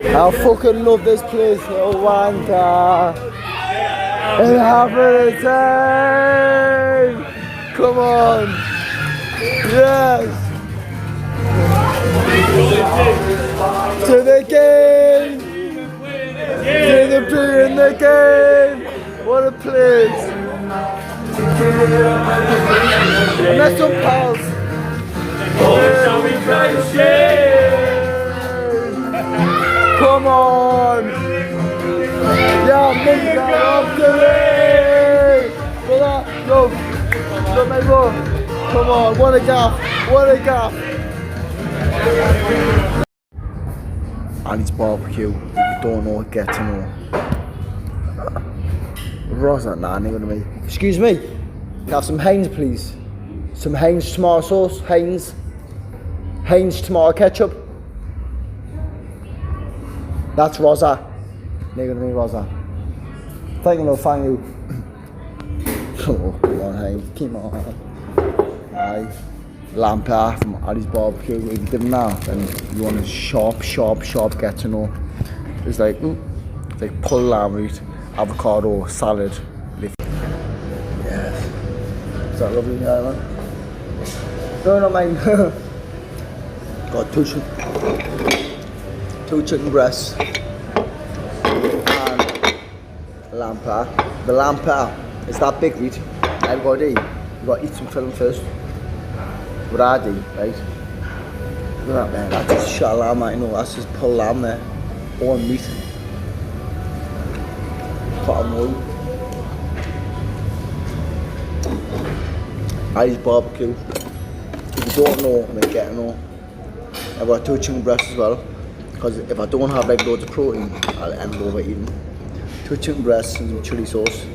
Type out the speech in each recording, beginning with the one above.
I fucking love this place, no wonder. And having a time. Come on. Yes. To the game. To the play in the game. What a place. And that's some pals. Come on! Yeah, make that up today! Go, my bro! Come on, what a gaff! What a gaff! Ali's barbecue. If you don't know, get to know. Rosa, nah, nigga to me. Excuse me. Can I have some Heinz, please? Some Heinz tomato sauce. Heinz tomato ketchup. That's Rosa. Nigga to me, Rosa. Thank you. Oh, come on, hey. Keep on. Aye. Lamper from Ali's barbecue. If you didn't know, then you want a sharp get to know. It's like, pulled lamb meat, avocado, salad. Yes. Is that lovely, yeah, man? No, mine. Got two chicken breasts and lamb pie. The lamb pie is that big meat. I've got to eat. You've got to eat some filling first. What I do, right? Look at that, man. That's just shot lamb, you know. That's just pulled lamb there. All meat. Pot of oil. Ali's barbecue. If you don't know, then get to know. I've got two chicken breasts as well. Because if I don't have like loads of protein, I'll end up overeating. Two chicken breasts and some chili sauce.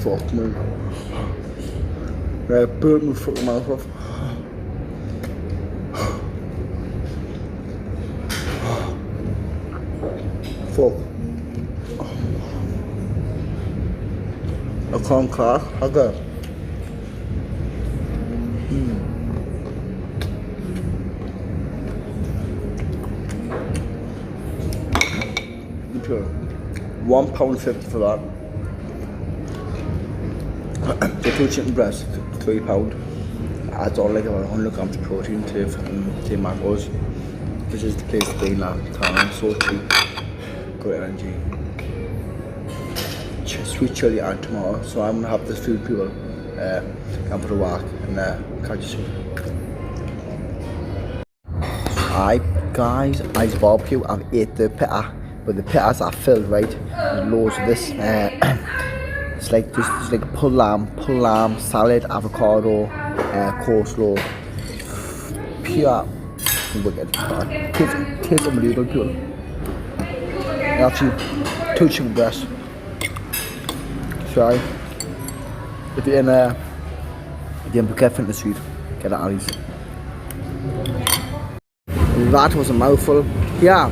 Fuck me. Right, burnt my fucking mouth off. Fuck. I can't crack. Okay. £1.50 for that. The two chicken breasts, £3. Adds on like about 100 grams of protein to fucking macros. This is the place to be in that town. So cheap, good energy. Sweet chili and tomato. So I'm gonna have this food, people. Come for the walk and catch you soon. Hi guys, Ali's barbecue. I've ate the pita. But the pitas are filled, right? There's loads of this. It's like pulled lamb, salad, avocado, coleslaw. Pure wicked. Tastes unbelievable, people. And actually, two chicken breasts. Sorry. If you're in Phuket Fitness Street, get at Ali's. That was a mouthful. Yeah.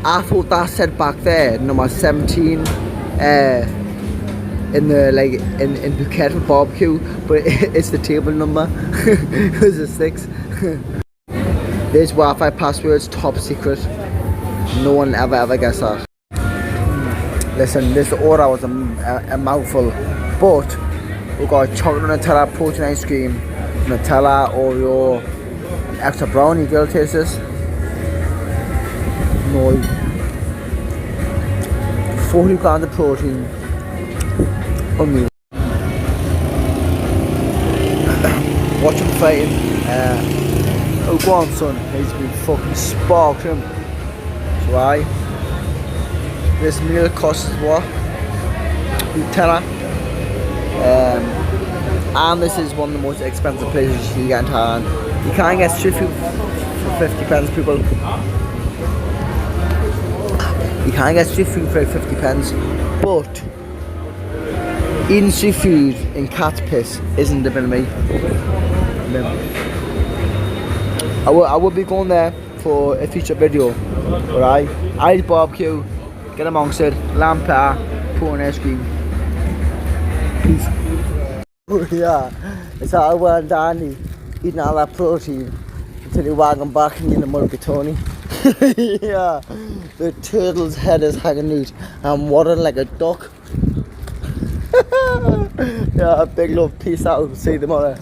I thought that said back there, number 17, in the in Phuket for barbecue, but it's the table number. It's a 6. This Wi-Fi password's top secret. No one ever gets that. Listen, this order was a mouthful, but we got chocolate Nutella protein ice cream, Nutella, Oreo, extra brownie. Girl, taste this. No. 40 grams of protein. Unreal. Watch him fighting. Oh, go on, son. He's been fucking sparked him. So this meal costs what? £10. And this is one of the most expensive places you get in Thailand. You can't get street food for 50 pence, people. You can't get street food for 50 pence, but eating street food in cat's piss isn't the bit of me. I will be going there for a future video. Alright, Ali's barbecue, get amongst it, lamb pie, prawn ice cream. Peace. Oh yeah, it's all well and dandy eating all that protein until you wag them back and you're in the mulgatoni. Yeah, the turtle's head is hanging neat. I'm waddling like a duck. Yeah, big love. Peace out. See you tomorrow.